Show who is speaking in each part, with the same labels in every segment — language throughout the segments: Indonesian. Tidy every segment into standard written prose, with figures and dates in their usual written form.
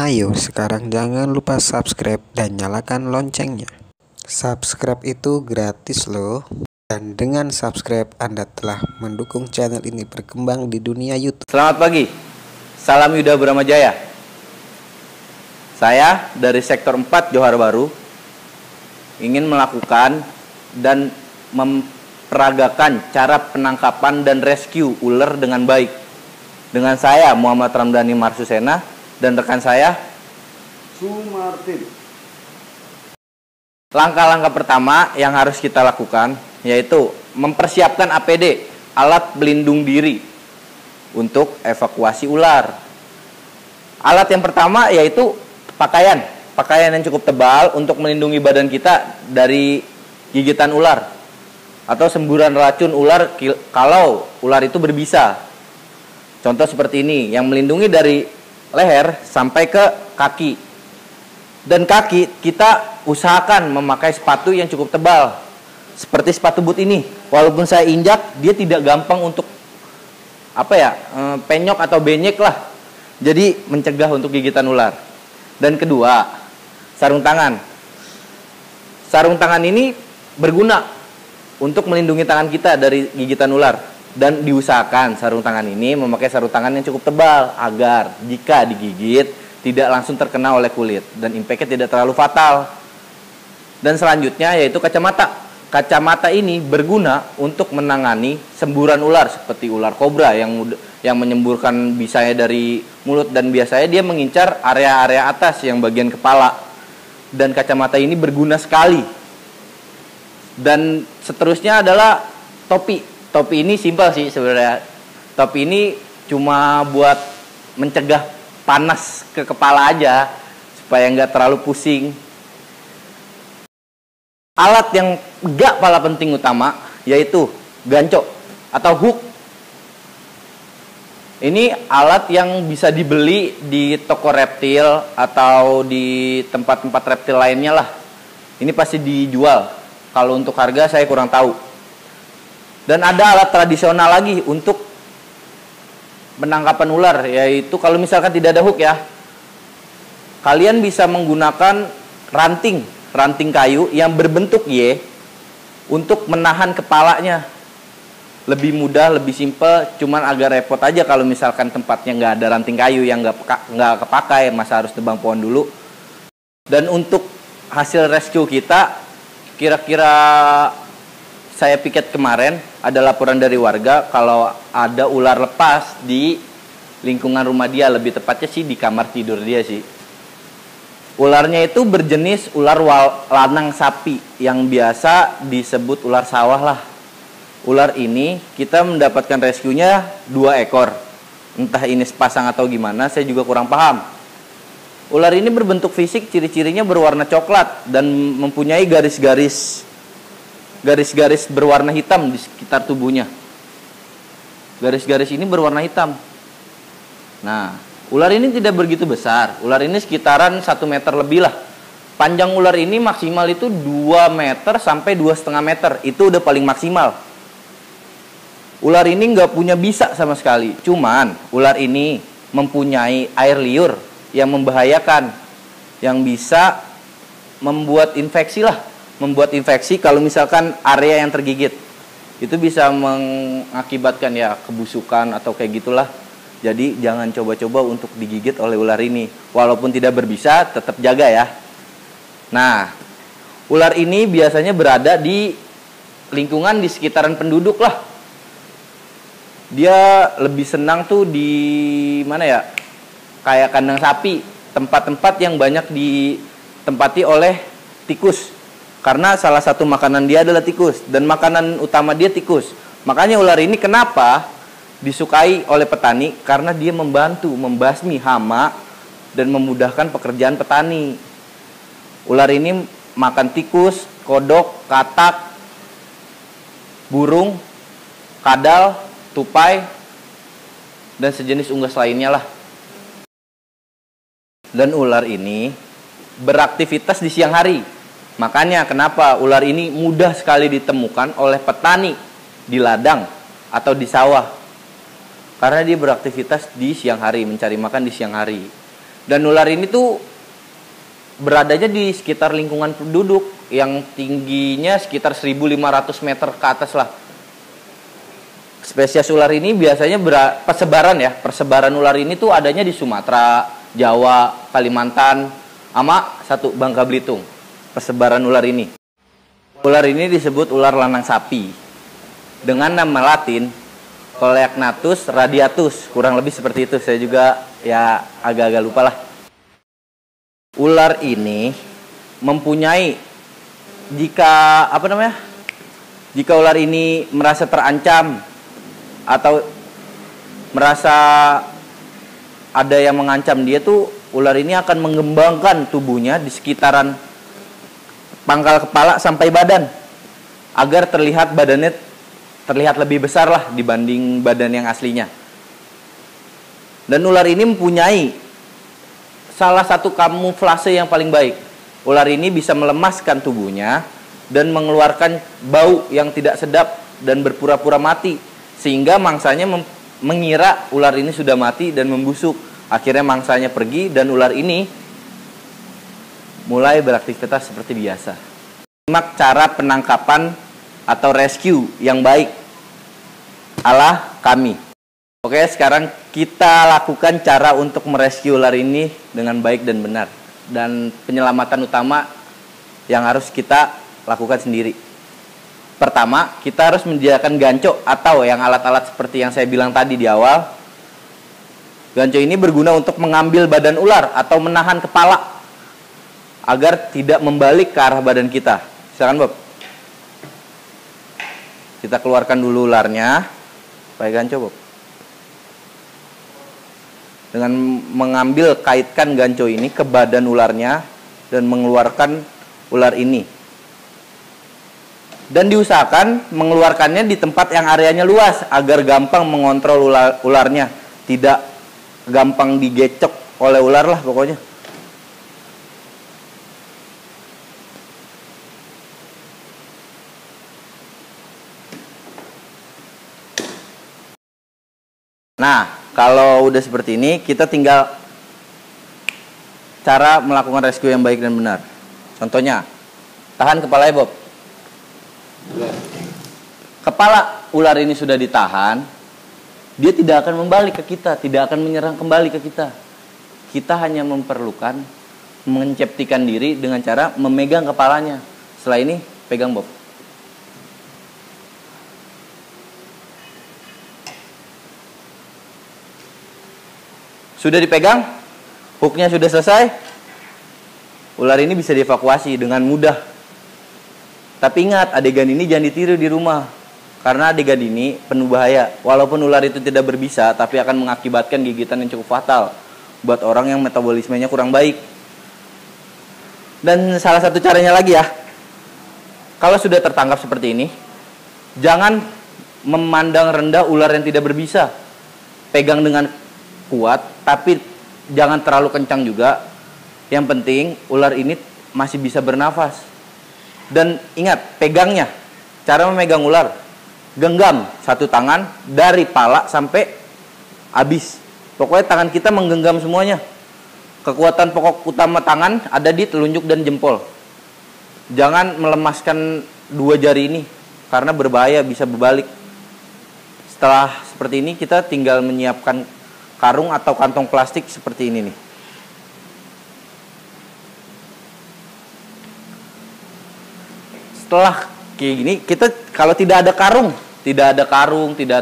Speaker 1: Ayo sekarang jangan lupa subscribe dan nyalakan loncengnya. Subscribe itu gratis loh. Dan dengan subscribe Anda telah mendukung channel ini berkembang di dunia YouTube.
Speaker 2: Selamat pagi, salam Yuda Bramajaya. Saya dari Sektor 4 Johar Baru ingin melakukan dan memperagakan cara penangkapan dan rescue ular dengan baik. Dengan saya Muhammad Ramdhani Marsusena dan rekan saya
Speaker 3: Sumartin.
Speaker 2: Langkah-langkah pertama yang harus kita lakukan yaitu mempersiapkan APD, alat pelindung diri, untuk evakuasi ular. Alat yang pertama yaitu pakaian yang cukup tebal untuk melindungi badan kita dari gigitan ular atau semburan racun ular kalau ular itu berbisa. Contoh seperti ini, yang melindungi dari leher sampai ke kaki. Dan kaki kita usahakan memakai sepatu yang cukup tebal, seperti sepatu boot ini. Walaupun saya injak, dia tidak gampang untuk penyok atau benyek lah. Jadi mencegah untuk gigitan ular. Dan kedua, sarung tangan. Sarung tangan ini berguna untuk melindungi tangan kita dari gigitan ular. Dan diusahakan sarung tangan ini memakai sarung tangan yang cukup tebal agar jika digigit tidak langsung terkena oleh kulit dan impactnya tidak terlalu fatal. Dan selanjutnya yaitu kacamata. Kacamata ini berguna untuk menangani semburan ular seperti ular kobra yang menyemburkan bisanya dari mulut dan biasanya dia mengincar area-area atas yang bagian kepala. Dan kacamata ini berguna sekali. Dan seterusnya adalah topi. Topi ini simpel sih sebenarnya. Topi ini cuma buat mencegah panas ke kepala aja supaya nggak terlalu pusing. Alat yang gak kalah penting utama yaitu ganco atau hook. Ini alat yang bisa dibeli di toko reptil atau di tempat-tempat reptil lainnya lah. Ini pasti dijual. Kalau untuk harga saya kurang tahu. Dan ada alat tradisional lagi untuk penangkapan ular, yaitu kalau misalkan tidak ada hook ya, kalian bisa menggunakan ranting kayu yang berbentuk Y untuk menahan kepalanya. Lebih mudah, lebih simpel, cuman agak repot aja kalau misalkan tempatnya nggak ada ranting kayu yang nggak kepakai, masa harus tebang pohon dulu. Dan untuk hasil rescue kita, kira-kira saya piket kemarin ada laporan dari warga kalau ada ular lepas di lingkungan rumah dia, lebih tepatnya sih di kamar tidur dia sih. Ularnya itu berjenis ular lanang sapi yang biasa disebut ular sawah lah. Ular ini kita mendapatkan rescue-nya 2 ekor. Entah ini sepasang atau gimana, saya juga kurang paham. Ular ini berbentuk fisik, ciri-cirinya berwarna coklat dan mempunyai garis-garis berwarna hitam di sekitar tubuhnya. Garis-garis ini berwarna hitam. Nah, ular ini tidak begitu besar. Ular ini sekitaran 1 meter lebih lah. Panjang ular ini maksimal itu 2 meter sampai 2,5 meter. Itu udah paling maksimal. Ular ini nggak punya bisa sama sekali. Cuman, ular ini mempunyai air liur yang membahayakan. Yang bisa membuat infeksi lah. Membuat infeksi kalau misalkan area yang tergigit. Itu bisa mengakibatkan ya kebusukan atau kayak gitulah. Jadi jangan coba-coba untuk digigit oleh ular ini. Walaupun tidak berbisa, tetap jaga ya. Nah, ular ini biasanya berada di lingkungan di sekitaran penduduk lah. Dia lebih senang tuh di mana ya? Kayak kandang sapi, tempat-tempat yang banyak ditempati oleh tikus. Karena salah satu makanan dia adalah tikus. Dan makanan utama dia tikus. Makanya ular ini kenapa disukai oleh petani? Karena dia membantu membasmi hama dan memudahkan pekerjaan petani. Ular ini makan tikus, kodok, katak, burung, kadal, tupai, dan sejenis unggas lainnya lah. Dan ular ini beraktivitas di siang hari. Makanya kenapa ular ini mudah sekali ditemukan oleh petani di ladang atau di sawah. Karena dia beraktivitas di siang hari, mencari makan di siang hari. Dan ular ini tuh beradanya di sekitar lingkungan penduduk yang tingginya sekitar 1.500 meter ke atas lah. Spesies ular ini biasanya persebaran ular ini tuh adanya di Sumatera, Jawa, Kalimantan, sama satu Bangka Belitung. Persebaran ular ini. Ular ini disebut ular lanang sapi dengan nama latin Coleagnathus radiatus, kurang lebih seperti itu. Saya juga ya agak-agak lupa lah. Ular ini mempunyai jika ular ini merasa terancam atau merasa ada yang mengancam dia tuh, ular ini akan mengembangkan tubuhnya di sekitaran pangkal kepala sampai badan agar badannya terlihat lebih besar lah dibanding badan yang aslinya. Dan ular ini mempunyai salah satu kamuflase yang paling baik. Ular ini bisa melemaskan tubuhnya dan mengeluarkan bau yang tidak sedap dan berpura-pura mati, sehingga mangsanya mengira ular ini sudah mati dan membusuk. Akhirnya mangsanya pergi dan ular ini mulai beraktivitas seperti biasa. Simak cara penangkapan atau rescue yang baik ala kami. Oke, sekarang kita lakukan cara untuk merescue ular ini dengan baik dan benar. Dan penyelamatan utama yang harus kita lakukan sendiri. Pertama, kita harus menyediakan ganco atau yang alat-alat seperti yang saya bilang tadi di awal. Ganco ini berguna untuk mengambil badan ular atau menahan kepala agar tidak membalik ke arah badan kita. Silakan, Bob. Kita keluarkan dulu ularnya. Pakai ganco, Bob. Dengan kaitkan ganco ini ke badan ularnya dan mengeluarkan ular ini. Dan diusahakan mengeluarkannya di tempat yang areanya luas agar gampang mengontrol ularnya, tidak gampang digecok oleh ular lah pokoknya. Nah, kalau udah seperti ini, kita tinggal cara melakukan rescue yang baik dan benar. Contohnya, tahan kepalanya, Bob. Kepala ular ini sudah ditahan, dia tidak akan membalik ke kita, tidak akan menyerang kembali ke kita. Kita hanya memerlukan menceptikan diri dengan cara memegang kepalanya. Setelah ini, pegang, Bob. Sudah dipegang, hooknya sudah selesai, ular ini bisa dievakuasi dengan mudah. Tapi ingat, adegan ini jangan ditiru di rumah, karena adegan ini penuh bahaya. Walaupun ular itu tidak berbisa, tapi akan mengakibatkan gigitan yang cukup fatal buat orang yang metabolismenya kurang baik. Dan salah satu caranya lagi ya, kalau sudah tertangkap seperti ini, jangan memandang rendah ular yang tidak berbisa. Pegang dengan kuat, tapi jangan terlalu kencang juga. Yang penting ular ini masih bisa bernafas. Dan ingat, pegangnya, cara memegang ular, genggam satu tangan dari pala sampai habis. Pokoknya tangan kita menggenggam semuanya. Kekuatan pokok utama tangan ada di telunjuk dan jempol. Jangan melemaskan dua jari ini, karena berbahaya, bisa berbalik. Setelah seperti ini, kita tinggal menyiapkan karung atau kantong plastik seperti ini nih. Setelah kayak gini, kita kalau tidak ada karung, tidak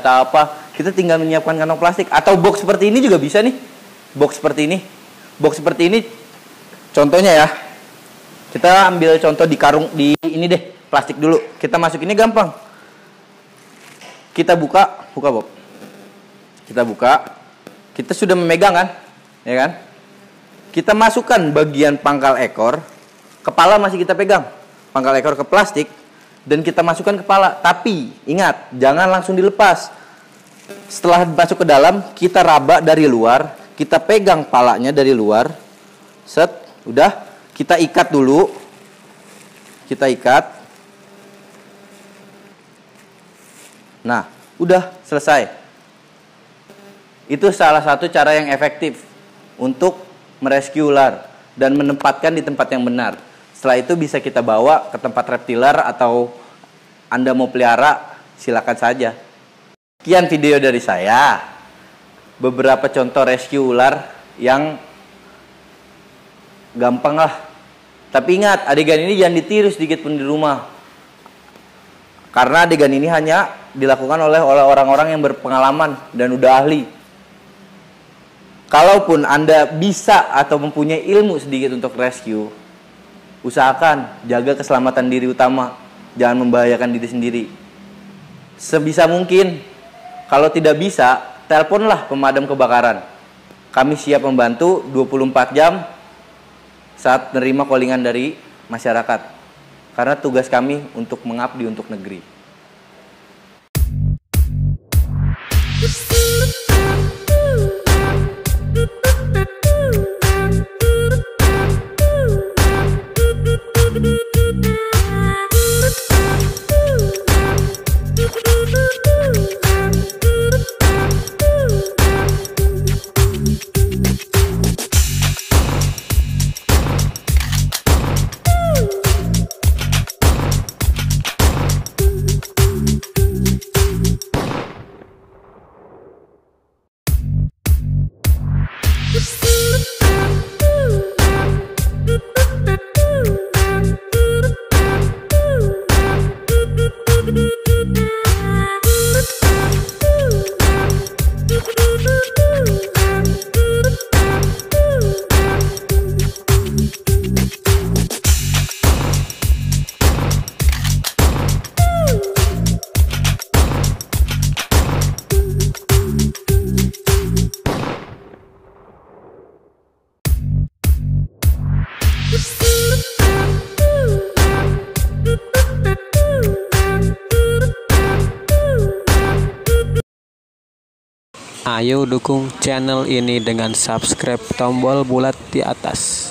Speaker 2: ada apa, kita tinggal menyiapkan kantong plastik atau box seperti ini juga bisa nih. Box seperti ini. Contohnya ya. Kita ambil contoh di karung, di ini deh, plastik dulu. Kita masuk ini gampang. Kita buka Bob. Kita buka. Kita sudah memegang kan, ya kan? Kita masukkan bagian pangkal ekor, kepala masih kita pegang, pangkal ekor ke plastik, dan kita masukkan kepala. Tapi ingat, jangan langsung dilepas. Setelah masuk ke dalam, kita raba dari luar, kita pegang palanya dari luar, set, udah, kita ikat dulu, kita ikat. Nah, udah selesai. Itu salah satu cara yang efektif untuk merescue ular dan menempatkan di tempat yang benar. Setelah itu bisa kita bawa ke tempat reptiler atau Anda mau pelihara, silakan saja. Sekian video dari saya. Beberapa contoh rescue ular yang gampang lah. Tapi ingat, adegan ini jangan ditiru sedikit pun di rumah. Karena adegan ini hanya dilakukan oleh orang-orang yang berpengalaman dan udah ahli. Kalaupun Anda bisa atau mempunyai ilmu sedikit untuk rescue, usahakan jaga keselamatan diri utama. Jangan membahayakan diri sendiri. Sebisa mungkin, kalau tidak bisa, teleponlah pemadam kebakaran. Kami siap membantu 24 jam saat menerima callingan dari masyarakat. Karena tugas kami untuk mengabdi untuk negeri.
Speaker 1: Ayo dukung channel ini dengan subscribe tombol bulat di atas.